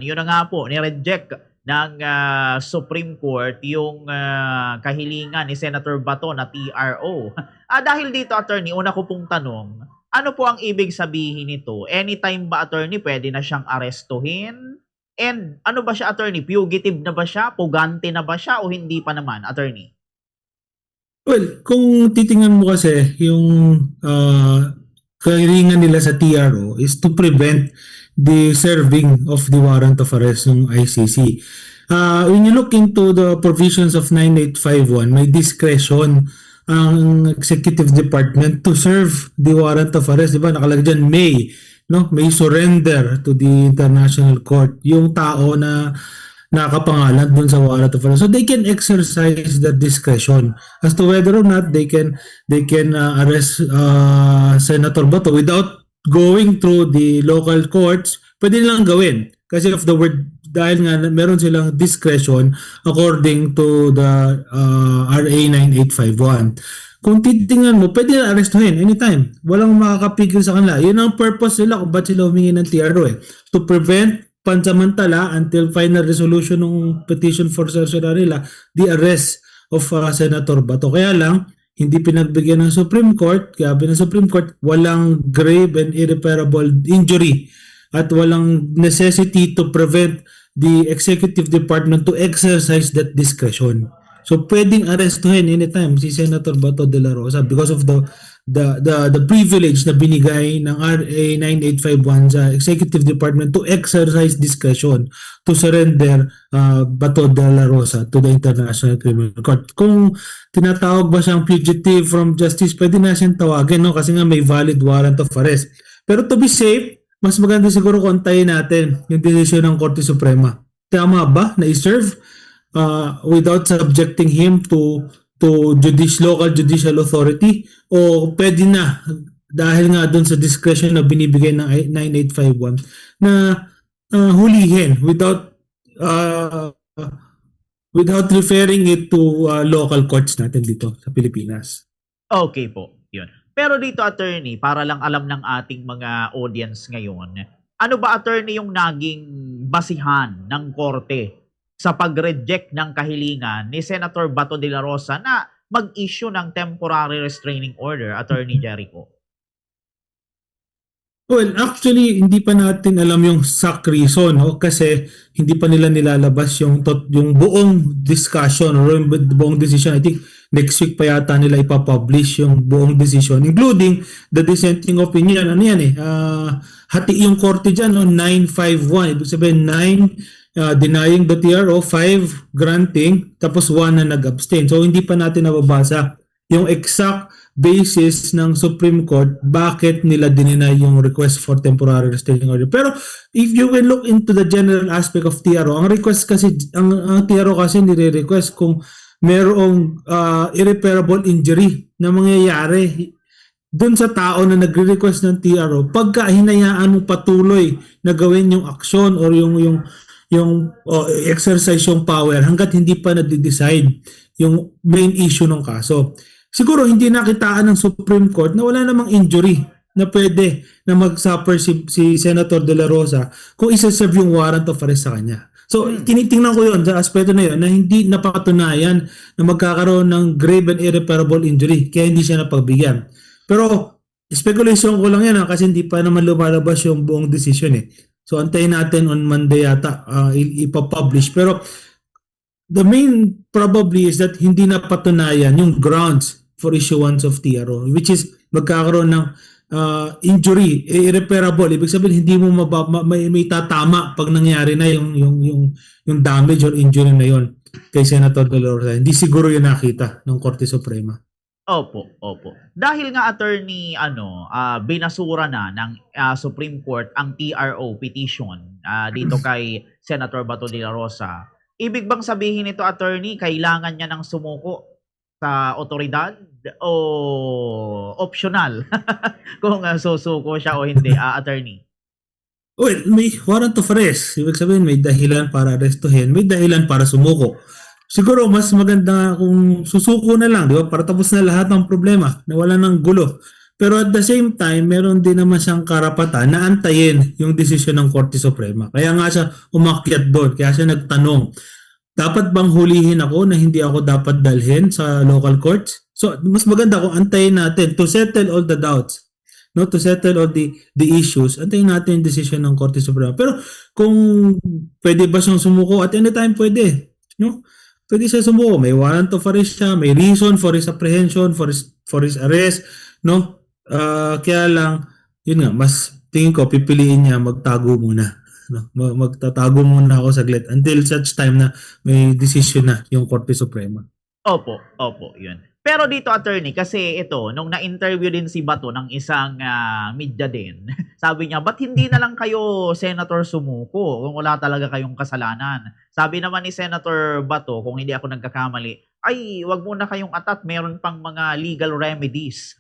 Yun na nga po, ni-reject ng Supreme Court yung kahilingan ni Senator Bato na TRO. Dahil dito, attorney, una ko pong tanong, ano po ang ibig sabihin nito? Anytime ba, attorney, pwede na siyang arestuhin? And ano ba siya, attorney? Fugitive na ba siya? Pugante na ba siya? O hindi pa naman, attorney? Well, kung titingnan mo kasi yung kahilingan nila sa TRO is to prevent the serving of the warrant of arrest ng ICC. When you look into the provisions of 9851, may discretion ang executive department to serve the warrant of arrest. Diba? Nakalagay dyan, may surrender to the international court yung tao na nakapangalan dun sa warrant of arrest. So they can exercise their discretion as to whether or not they can arrest Senator Bato without going through the local courts. Pwede nilang gawin kasi of the word, dahil nga meron silang discretion according to the RA 9851. Kung titingnan mo, pwede na arrestuhin anytime. Walang makakapigil sa kanila. Yun ang purpose nila kung ba't sila humingi ng TRO to prevent pansamantala until final resolution ng petition for certiorari nila, the arrest of Senator Bato. Kaya lang, hindi pinagbigyan ng Supreme Court, kaya ng Supreme Court, walang grave and irreparable injury at walang necessity to prevent the executive department to exercise that discretion. So pwedeng arestuhin anytime si Senator Bato de la Rosa because of the privilege na binigay ng RA 9851 sa executive department to exercise discretion to surrender Bato de la Rosa to the International Criminal Court. Kung tinatawag ba siyang fugitive from justice, pwede na siyang tawagin, no? Kasi nga may valid warrant of arrest. Pero to be safe, mas maganda siguro kung antayin natin yung desisyon ng Korte Suprema. Tama ba na i-serve without subjecting him to local judicial authority, o pwede na dahil nga doon sa discretion na binibigay ng 9851 na hulihin without referring it to local courts natin dito sa Pilipinas. Okay po, yun. Pero dito, attorney, para lang alam ng ating mga audience ngayon, ano ba, attorney, yung naging basihan ng korte sa pag-reject ng kahilingan ni Senator Bato de la Rosa na mag-issue ng temporary restraining order, Attorney Jericho? Well, actually, hindi pa natin alam yung exact reason, no? Kasi hindi pa nila nilalabas yung buong discussion or yung buong decision. I think next week pa yata nila ipapublish yung buong decision, including the dissenting opinion. Ano yan hati yung korte dyan, no? 951. Ibig sabihin, 9 denying the TRO, 5 granting, tapos 1 na nag-abstain. So, hindi pa natin nababasa yung exact basis ng Supreme Court bakit nila dinenay yung request for temporary restraining order. Pero if you will look into the general aspect of TRO, ang request kasi, ang TRO kasi nire-request kung merong irreparable injury na mangyayari dun sa tao na nagre-request ng TRO pagka hinayaan mo patuloy na gawin yung aksyon or yung exercise yung power hanggat hindi pa na-decide yung main issue ng kaso. Siguro hindi nakitaan ng Supreme Court na wala namang injury na pwede na mag-suffer si Senator De La Rosa kung isa-serve yung warrant of arrest sa kanya. So, tinitingnan ko yun sa aspeto na yun na hindi napatunayan na magkakaroon ng grave and irreparable injury kaya hindi siya napagbigyan. Pero, speculation ko lang yan kasi hindi pa naman lumalabas yung buong decision So, antayin natin on Monday yata ipapublish. Pero, the main probably is that hindi napatunayan yung grounds for issuance of TRO, which is magkakaroon ng injury, irreparable. Ibig sabihin hindi mo may tatama pag nangyari na yung damage or injury na yon kay Senator De La Rosa. Hindi siguro yun nakita ng Korte Suprema. Opo. Dahil nga, attorney, binasura na ng Supreme Court ang TRO petition dito kay Senator Bato de la Rosa. Ibig bang sabihin nito, attorney, kailangan niya ng sumuko sa otoridad o optional kung susuko siya o hindi, attorney? Well, may warrant of arrest. Ibig sabihin may dahilan para arestuhin, may dahilan para sumuko. Siguro mas maganda kung susuko na lang, di ba? Para tapos na lahat ng problema, na wala ng gulo. Pero at the same time, meron din naman siyang karapatan na antayin yung desisyon ng Korte Suprema. Kaya nga siya umakyat doon, kaya siya nagtanong, dapat bang hulihin ako na hindi ako dapat dalhin sa local courts? So, mas maganda kung antayin natin to settle all the doubts, no, to settle all the issues. Antayin natin yung decision ng Korte Suprema. Pero kung pwede ba siyang sumuko at any time, pwede, no? Pwede siya sumuko. May warrant of arrest siya, may reason for his apprehension, for his arrest, no? Kaya lang, yun nga, mas tingin ko pipiliin niya magtago muna. No? Magtatago muna ako saglit until such time na may decision na yung Korte Suprema. Opo, yun. Pero dito, attorney, kasi ito, nung na-interview din si Bato ng isang media din, sabi niya, ba't hindi na lang kayo, Senator, sumuko kung wala talaga kayong kasalanan? Sabi naman ni Senator Bato, kung hindi ako nagkakamali, ay, wag muna kayong atat, meron pang mga legal remedies.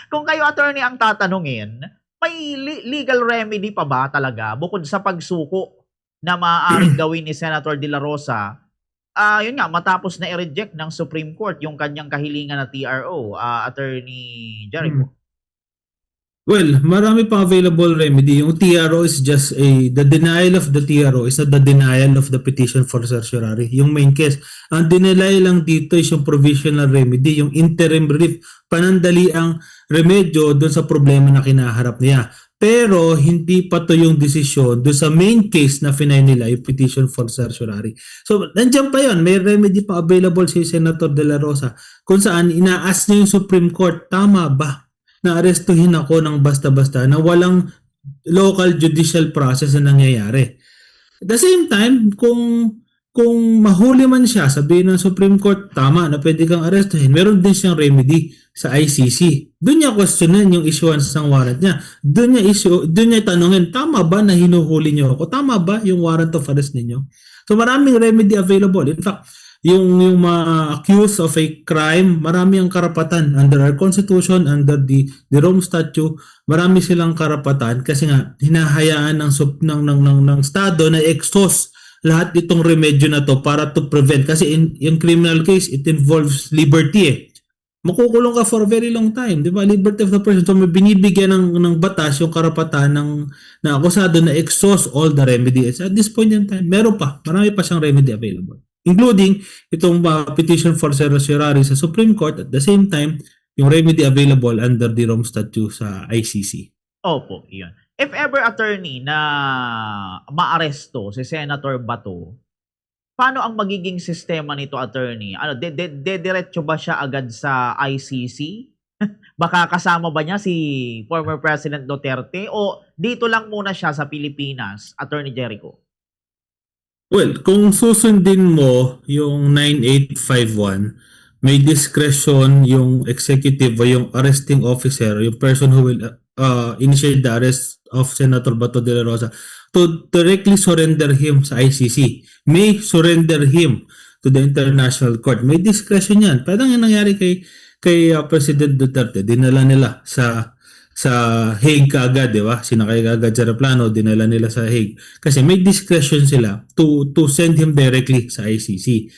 Kung kayo, attorney, ang tatanungin, may legal remedy pa ba talaga bukod sa pagsuko na maaaring gawin ni Senator De La Rosa? Yun nga, matapos na i-reject ng Supreme Court yung kanyang kahilingan na TRO, Attorney Jericho. Well, marami pang available remedy. Yung TRO is just the denial of the TRO is not the denial of the petition for certiorari. Yung main case. Ang dinelay lang dito is yung provisional remedy, yung interim relief, panandali ang remedyo doon sa problema na kinaharap niya. Pero hindi pa to yung desisyon doon sa main case na finay nila yung petition for certiorari. So, nandiyan pa yun. May remedy pa available si Senator De La Rosa kung saan ina-ask niya yung Supreme Court, tama ba na arestuhin ako ng basta-basta na walang local judicial process na nangyayari. At the same time, kung mahuli man siya, sabihin ng Supreme Court, tama na pwede kang arestuhin, meron din siyang remedy sa ICC. Doon niya questionin yung issuance ng warrant niya. Doon niya tanungin, tama ba na hinuhuli niyo ako? Tama ba yung warrant of arrest ninyo? So maraming remedy available. In fact, yung accused of a crime, marami ang karapatan under our constitution, under the Rome Statute, marami silang karapatan kasi nga hinahayaan ng estado na exhaust lahat itong remedyo na to para to prevent, kasi in criminal case it involves liberty makukulong ka for a very long time, di ba? Liberty of the person. So may binibigyan ng batas yung karapatan na akusado na exhaust all the remedies. At this point in time, meron pa, marami pa siyang remedy available, including itong petition for certiorari sa Supreme Court, at the same time yung remedy available under the Rome Statute sa ICC. Opo, yun. If ever, attorney, na maaresto si Senator Bato, paano ang magiging sistema nito, attorney? Diretso ba siya agad sa ICC? Baka kasama ba niya si former President Duterte? O dito lang muna siya sa Pilipinas, Attorney Jericho? Well, kung susundin mo yung 9851, may discretion yung executive o yung arresting officer, yung person who will initiate the arrest of Senator Bato de la Rosa, to directly surrender him sa ICC. May surrender him to the International Court. May discretion yan. Parang yung nangyari kay President Duterte, dinala nila sa Hague kaagad, di ba? Sinakay kaagad sa aeroplano, dinala nila sa Hague. Kasi may discretion sila to send him directly sa ICC.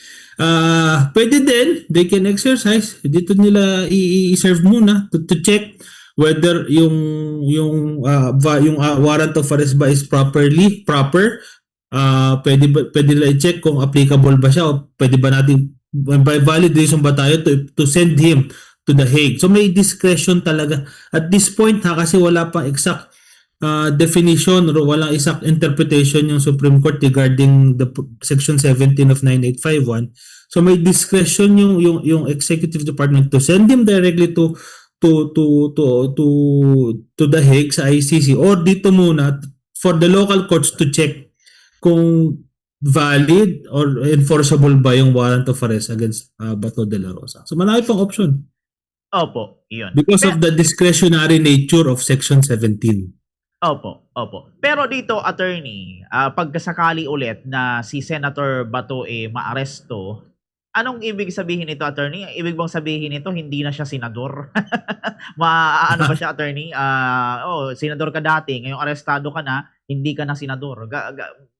Pwede din, they can exercise. Dito nila i-serve muna to check whether yung warrant of arrest ba is proper. Pwede nila i-check kung applicable ba siya, o pwede ba natin, by valid reason ba tayo to send him to the Hague. So may discretion talaga at this point, kasi wala pang exact definition or walang exact interpretation yung Supreme Court regarding the Section 17 of 9851. So may discretion yung Executive Department to send him directly to the Hague sa ICC, or dito muna for the local courts to check kung valid or enforceable ba yung warrant of arrest against Bato de la Rosa. So marami pang option. Opo, yun. Because of the discretionary nature of Section 17. Opo. Pero dito, attorney, pagkasakali ulit na si Senator Bato maaresto, anong ibig sabihin nito, attorney? Ibig bang sabihin nito hindi na siya senador? Ano ba siya, attorney? Senador ka dati, ngayong arestado ka na, hindi ka na senador.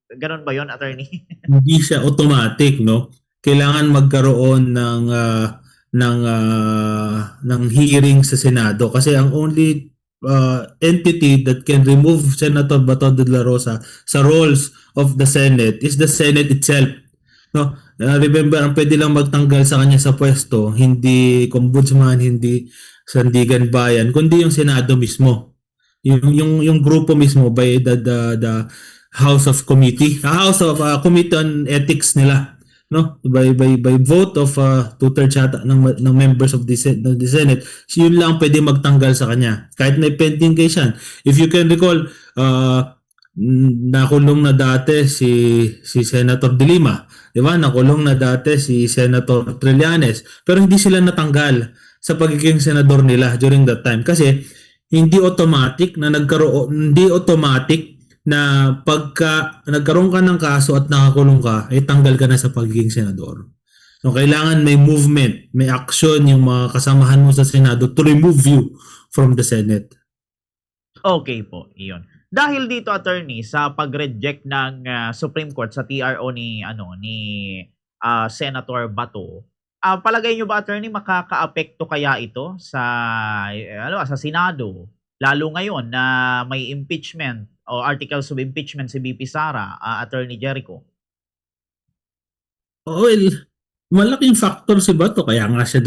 Ganon ba yon, attorney? Hindi siya automatic, no? Kailangan magkaroon ng ng hearing sa Senado kasi ang only entity that can remove Senator Bato de la Rosa sa roles of the Senate is the Senate itself. No? Remember, ang pwede lang magtanggal sa kanya sa pwesto, hindi ombudsman, hindi sandigan bayan, kundi yung Senado mismo. Yung grupo mismo by the House of Committee, House of Committee on Ethics nila, no, by vote of two-thirds yata ng members of the Senate, yun lang pwede magtanggal sa kanya kahit may pending case yan. If you can recall, nakulong na dati si Senator De Lima, di ba? Nakulong na dati si Senator Trillanes, pero hindi sila natanggal sa pagiging senador nila during that time kasi hindi automatic na pagka nagkaroon ka ng kaso at nakakulong ka, ay tanggal ka na sa pagiging senador. So, kailangan may movement, may action yung mga kasamahan mo sa Senado to remove you from the Senate. Okay po, iyon. Dahil dito, attorney, sa pag-reject ng Supreme Court sa TRO ni Senator Bato, palagay nyo ba, attorney, makakaapekto kaya ito sa sa Senado, lalo ngayon na may impeachment o articles of impeachment si BP Sara, Attorney Jericho? Well, malaking factor si Bato kaya nga siya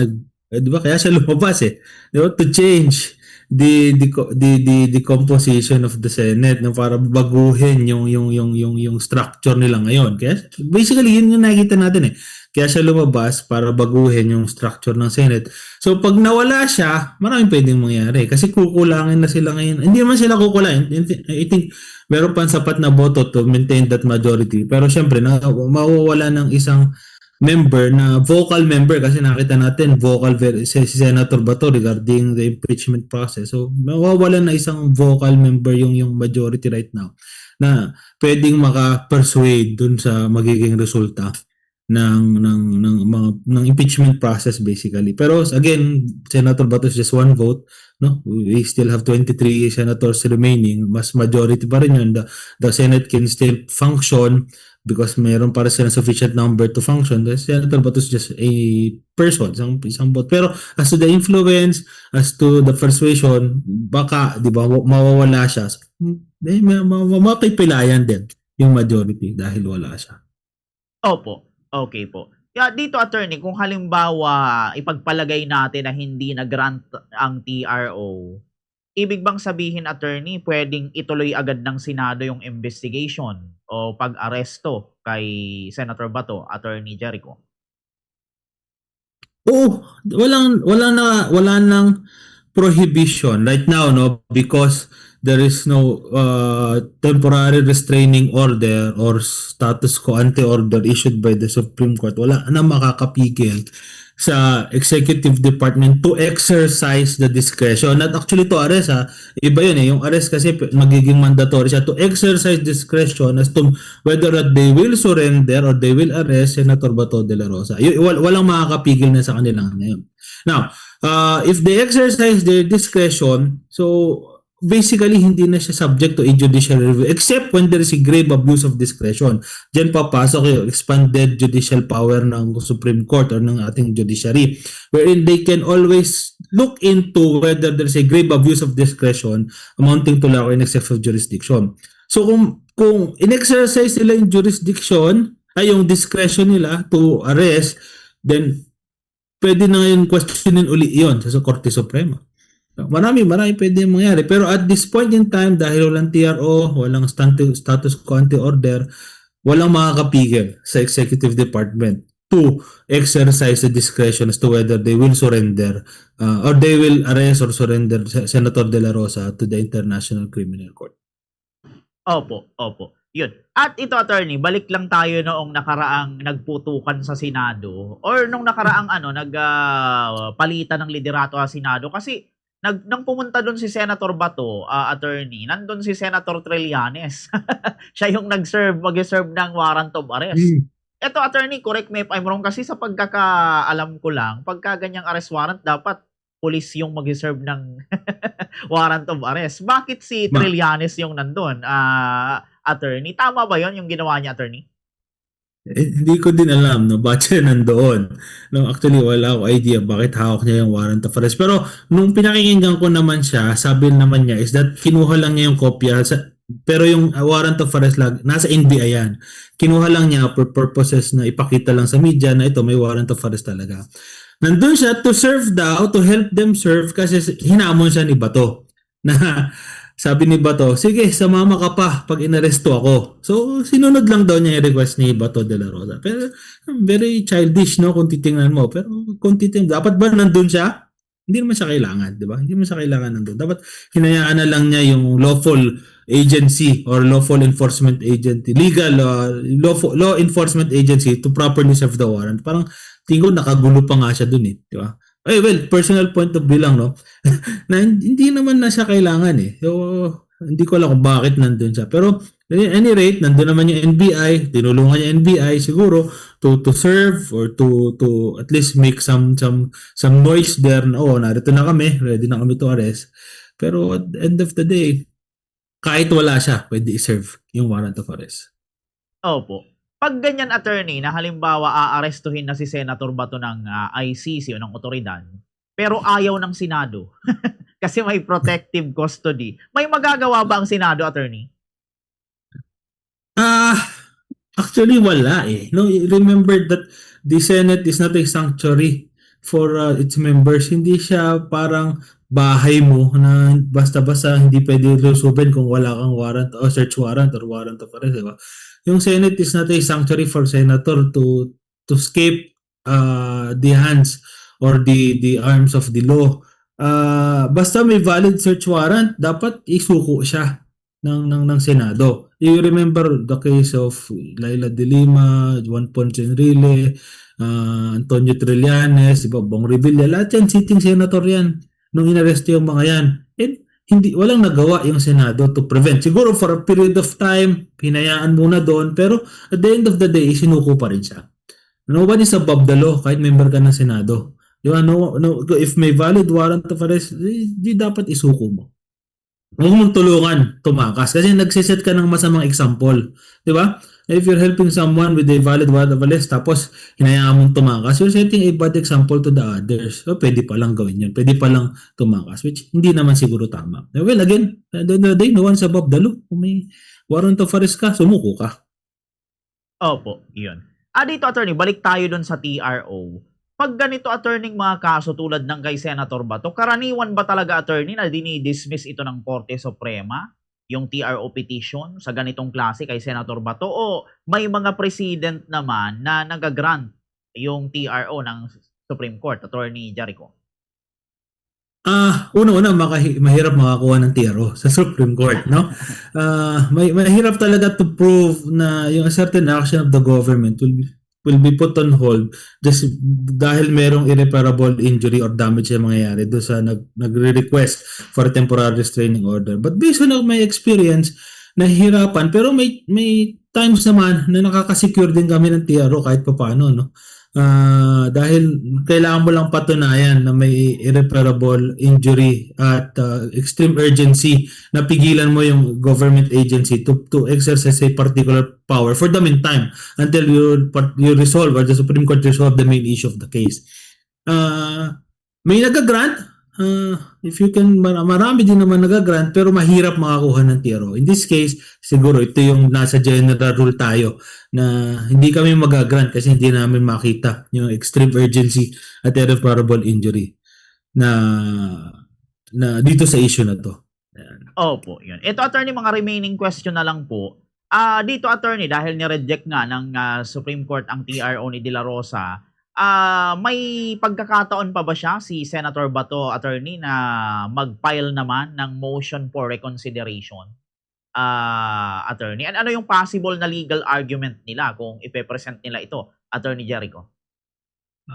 di ba kaya siya lumabas di ba, to change the composition of the Senate, no, para baguhin yung structure nila ngayon. Kaya basically yun yung nakikita natin kaya siya lumabas para baguhin yung structure ng Senate. So pag nawala siya, maraming pwedeng mangyari kasi kukulangin na sila ngayon. Hindi naman sila kukulangin. I think meron pa sapat na boto to maintain that majority. Pero syempre, mawawala ng isang member na vocal member kasi nakita natin vocal si Senator Bato regarding the impeachment process. So mawawala na isang vocal member yung majority right now na pwedeng maka-persuade dun sa magiging resulta ng impeachment process basically. Pero again, Senator Bato is just one vote, no? We still have 23 senators remaining. Mas majority pa rin yun. The Senate can still function because mayroon para sila sufficient number to function. The Senator Bato is just a person, isang vote. Pero as to the influence, as to the persuasion, baka, di ba, mawawala siya. Mapipilayan din yung majority dahil wala siya. Opo. Okay po. Kaya dito, attorney, kung halimbawa ipagpalagay natin na hindi na-grant ang TRO, ibig bang sabihin, attorney, pwedeng ituloy agad ng Senado yung investigation o pag-aresto kay Senator Bato, Attorney Jericho? Oo, wala nang prohibition right now, no, because there is no temporary restraining order or status quo ante order issued by the Supreme Court. Wala na makakapigil sa executive department to exercise the discretion. Not actually to arrest iba yun yung arrest kasi magiging mandatory siya to exercise discretion as to whether they will surrender or they will arrest Senator Bato de la Rosa. Walang makakapigil na sa kanila ngayon. Now, if they exercise their discretion, so basically hindi na siya subject to a judicial review except when there is a grave abuse of discretion. Diyan papasok yung expanded judicial power ng Supreme Court or ng ating judiciary wherein they can always look into whether there is a grave abuse of discretion amounting to lack or in excess of jurisdiction. So kung in-exercise nila yung jurisdiction ay yung discretion nila to arrest, then pwede na ngayon questionin uli yun sa Korte Suprema. Marami pwede mangyari. Pero at this point in time, dahil walang TRO, walang status quo ante order, walang makakapigil sa executive department to exercise the discretion as to whether they will surrender or they will arrest or surrender Senator De La Rosa to the International Criminal Court. Opo. Yun. At ito, attorney, balik lang tayo noong nakaraang nagputukan sa Senado or nung nakaraang palitan ng liderato sa Senado kasi nang pumunta doon si Senator Bato, attorney, nandun si Senator Trillanes. Siya yung mag-serve ng warrant of arrest. Ito, attorney, correct me if I'm wrong kasi sa pagkakaalam ko lang, pagka ganyang arrest warrant, dapat police yung mag-serve ng warrant of arrest. Bakit si Trillanes yung nandun, attorney? Tama ba yon yung ginawa niya, attorney? Hindi ko din alam no bakit siya nandoon. No, actually wala ako idea bakit hawak niya yung warrant of arrest. Pero nung pinakikinggan ko naman siya, sabi naman niya is that kinuha lang niya yung kopya pero yung warrant of arrest nasa NBI yan. Kinuha lang niya for purposes na ipakita lang sa media na ito may warrant of arrest talaga. Nandun siya to serve daw, to help them serve kasi hinamon siya ni Bato na sabi ni Bato, sige, sumama ka pa pag inaresto ako. So, sinunod lang daw niya yung request ni Bato de la Rosa. Pero, very childish, no, kung titingnan mo. Pero, kung titingnan, dapat ba nandun siya? Hindi naman siya kailangan, di ba? Hindi naman siya kailangan nandun. Dapat, hinayaan na lang niya yung lawful agency or lawful enforcement agency, legal, law enforcement agency to properly serve the warrant. Parang, tingin ko nakagulo pa nga siya dun eh, di ba? Eh, well, personal point of view lang, no? Na hindi naman na siya kailangan eh. So, hindi ko alam kung bakit nandun siya. Pero, at any rate, nandun naman yung NBI, tinulungan yung NBI siguro to serve or to at least make some noise there na, oh, narito na kami, ready na kami to arrest. Pero at the end of the day, kahit wala siya, pwede i-serve yung warrant of arrest. Opo. Pag ganyan, attorney, na halimbawa aarestuhin na si Senator Bato ng ICC o ng otoridad, pero ayaw ng Senado kasi may protective custody, may magagawa ba ang Senado, attorney? Ah, actually wala eh. No, remember that the Senate is not a sanctuary for its members. Hindi siya parang bahay mo na basta-basta hindi pwede lusubin kung wala kang warrant o search warrant or warrant of arrest, di ba? Yung Senate is not a sanctuary for senator to escape the hands or the arms of the law. Basta may valid search warrant, dapat isuko siya ng Senado. You remember the case of Laila de Lima, Juan Ponce Enrile, Antonio Trillanes, diba, Bong Revilla, lahat yan, sitting senator yan nung inaresto yung mga yan. And hindi, walang nagawa yung Senado to prevent. Siguro for a period of time, hinayaan muna doon, pero at the end of the day, sinuko pa rin siya. Nobody's above the law, kahit member ka ng Senado. If may valid warrant of arrest, di dapat isuko mo. Huwag mong tulungan tumakas kasi nagsiset ka ng masamang example. Di ba? If you're helping someone with a valid warrant of arrest tapos hinayaan mong tumakas, you're setting a bad example to the others. So, pwede pa lang gawin yun. Pwede pa lang tumakas, which hindi naman siguro tama. Well, again, at the end of the day, no one's above the law. Kung may warrant of arrest ka, sumuko ka. Opo, yun. Dito, attorney, balik tayo dun sa TRO. Pag ganito, attorney, mga kaso tulad ng kay Senator Bato, karaniwan ba talaga, attorney, na dinidismiss ito ng Korte Suprema, yung TRO petition sa ganitong klase kay Senator Bato, o may mga precedent naman na nagagrant yung TRO ng Supreme Court, attorney Jericho? Una-una, mahirap makakuha ng TRO sa Supreme Court, no? Mahirap talaga to prove na yung certain action of the government will be put on hold just dahil merong irreparable injury or damage na mangyayari doon sa nagre-request for a temporary restraining order. But based on my experience, nahihirapan, pero may times naman na nakakasecure din kami ng TRO kahit papaano, no? Dahil kailangan mo lang patunayan na may irreparable injury at extreme urgency na pigilan mo yung government agency to exercise a particular power for the meantime until you resolve or the Supreme Court resolve the main issue of the case. May nagagrant, if you can, marami din naman nagagrant pero mahirap makakuha ng TRO. In this case, siguro ito yung nasa general rule tayo na hindi kami magagrant kasi hindi namin makita yung extreme urgency at irreparable injury na dito sa issue na to. Ayan. Opo, yun. Ito, attorney, mga remaining question na lang po. Dito, attorney, dahil ni-reject nga ng Supreme Court ang TRO ni De La Rosa, may pagkakataon pa ba siya, si Senator Bato, attorney, na mag-file naman ng motion for reconsideration? Attorney, ano yung possible na legal argument nila kung ipe-present nila ito, attorney Jericho?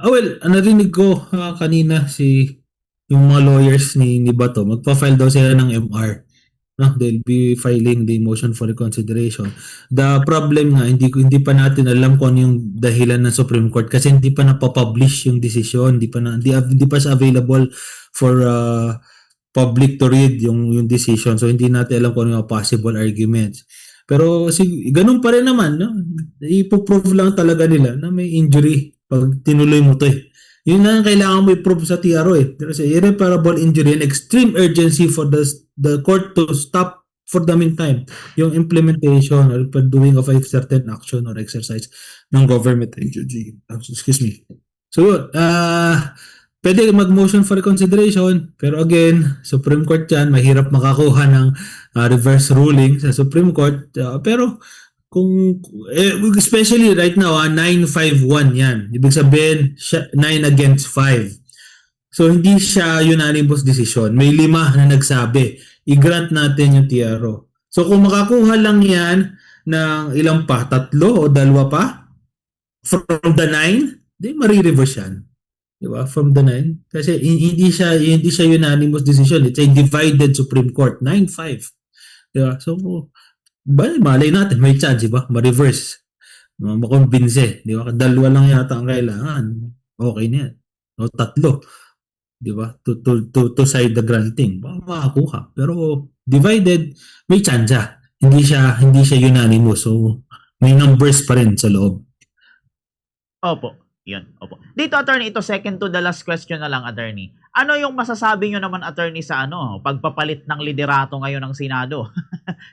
Well, narinig ko kanina yung mga lawyers ni Bato, magpa-file daw sila ng MR. No, they'll be filing the motion for reconsideration. The problem nga, hindi pa natin alam kung ano yung dahilan ng Supreme Court kasi hindi pa na-publish yung decision, hindi pa siya available for public to read yung decision. So hindi natin alam kung ano yung possible arguments. Pero ganun pa rin naman, no? Ipo-prove lang talaga nila na may injury pag tinuloy mo to eh. Yun na ang kailangan mo i-prove sa TRO eh. Kasi irreparable injury and extreme urgency for the court to stop for the meantime yung implementation or doing of a certain action or exercise ng government agency. Excuse me. So yun, pwede mag-motion for reconsideration, pero again, Supreme Court yan, mahirap makakuha ng reverse ruling sa Supreme Court. Pero kung especially right now 9-5-1 yan. Ibig sabihin 9 against 5. So hindi siya unanimous decision. May 5 na nagsabi. I-grant natin yung TRO. So kung makakuha lang yan ng ilang pa, 3 o 2 pa from the 9, di marireverse yan. Diba? From the 9. Kasi hindi siya unanimous decision. It's a divided Supreme Court. 9-5. Diba? So malay natin, may chance, diba? Ma-reverse. Makonvince, diba? 2 lang yata ang kailangan. Okay na yan. O 3. Diba? To side the granting. Baka makakuha. Pero divided, may chance. Hindi siya unanimous. So may numbers pa rin sa loob. Opo. Yun. Opo. Dito, attorney, ito second to the last question na lang, attorney. Ano yung masasabi nyo naman, attorney, sa pagpapalit ng liderato ngayon ng Senado?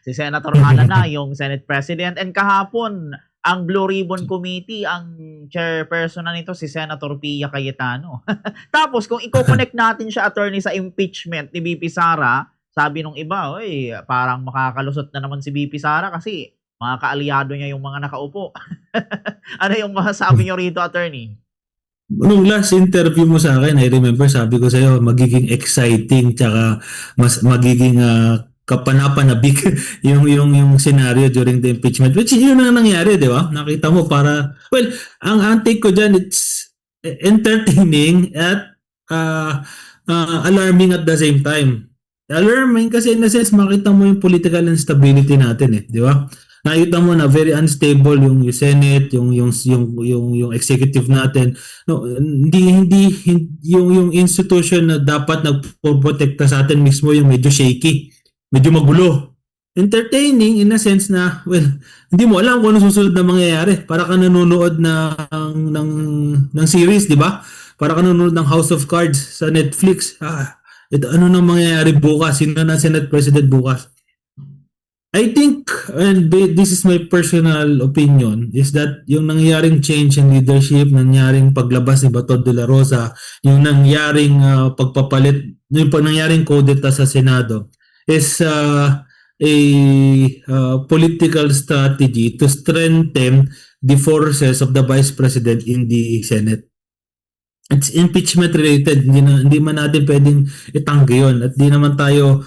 Si Senator Ana na, yung Senate President. And kahapon, ang Blue Ribbon Committee, ang chairperson na nito, si Senator Pia Cayetano. Tapos, kung i-connect natin siya, attorney, sa impeachment ni BP Sara, sabi nung iba, parang makakalusot na naman si BP Sara kasi mga kaalyado niya yung mga nakaupo. Ano yung masasabi nyo rito, attorney? Nung last interview mo sa akin, I remember sabi ko sa'yo, magiging exciting tsaka mas magiging kapanapanabik yung scenario during the impeachment. Which yun ang nangyari, di ba? Nakita mo ang take ko dyan, it's entertaining at alarming at the same time. Alarming kasi in a sense, makita mo yung political instability natin eh, di ba? Nakita mo na very unstable yung Senate, yung executive natin. No, hindi yung institution na dapat nagpoprotekta sa atin mismo yung medyo shaky, medyo magulo. Entertaining in a sense na hindi mo alam kung ano susunod na mangyayari. Para ka nanonood ng series, di ba? Para ka nanonood ng House of Cards sa Netflix. Ano na mangyayari bukas? Sino na Senate President bukas? I think, and this is my personal opinion, is that yung nangyaring change in leadership, nangyaring paglabas ni Bato de la Rosa, yung nangyaring pagpapalit, yung nangyaring kudeta sa Senado, is a political strategy to strengthen the forces of the Vice President in the Senate. It's impeachment related, hindi man natin pwedeng itanggi yun at di naman tayo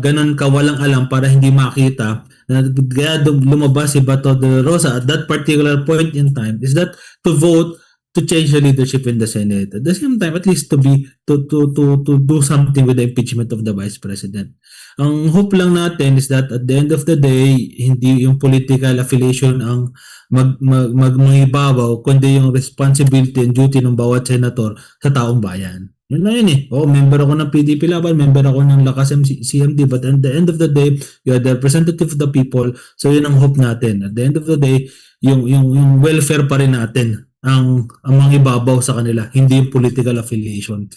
ganun kawalang alam para hindi makita na kaya lumabas si Bato de la Rosa at that particular point in time is that to vote to change the leadership in the Senate. At the same time, at least to do something with the impeachment of the Vice President. Ang hope lang natin is that at the end of the day, hindi yung political affiliation ang mangibabaw, kundi yung responsibility and duty ng bawat senator sa taong bayan. Yun na yun eh. Member ako ng PDP Laban, member ako ng Lakas CMD, but at the end of the day, you are the representative of the people. So yun ang hope natin. At the end of the day, yung welfare pa rin natin ang mangibabaw sa kanila, hindi yung political affiliation.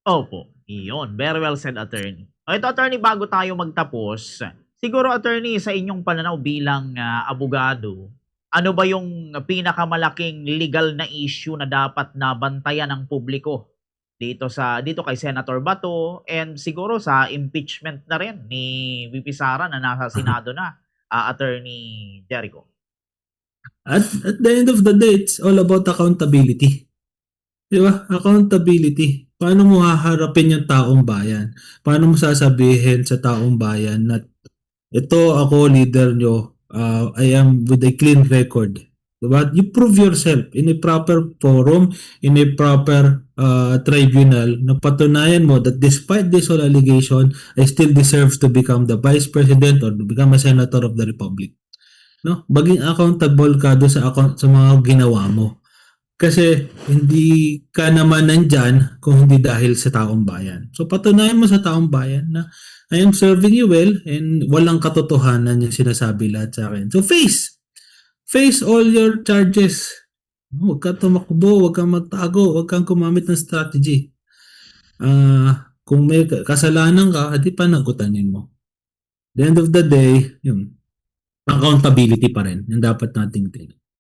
Opo, iyon. Very well said, attorney. Ito, attorney, bago tayo magtapos, siguro, attorney, sa inyong pananaw bilang abogado, ano ba yung pinakamalaking legal na issue na dapat nabantayan ng publiko dito kay Senator Bato and siguro sa impeachment na rin ni VP Sara na nasa Senado na, Attorney Jericho? At the end of the day, it's all about accountability. Di ba? Accountability. Paano mo haharapin yung taong bayan? Paano mo sasabihin sa taong bayan na ito ako, leader nyo, I am with a clean record. Diba? You prove yourself in a proper forum, in a proper tribunal na patunayan mo that despite this whole allegation, I still deserve to become the Vice President or to become a Senator of the Republic. No? Maging accountable ka doon sa mga ginawa mo. Kasi hindi ka naman nandyan kung hindi dahil sa taong bayan. So patunayan mo sa taong bayan na I am serving you well and walang katotohanan yung sinasabi lahat sa akin. So face all your charges. Huwag ka tumakbo, huwag kang magtago, huwag kang gumamit ng strategy. Kung may kasalanan ka, di panagutan mo. The end of the day, yun, accountability pa rin yung dapat nating tingnan.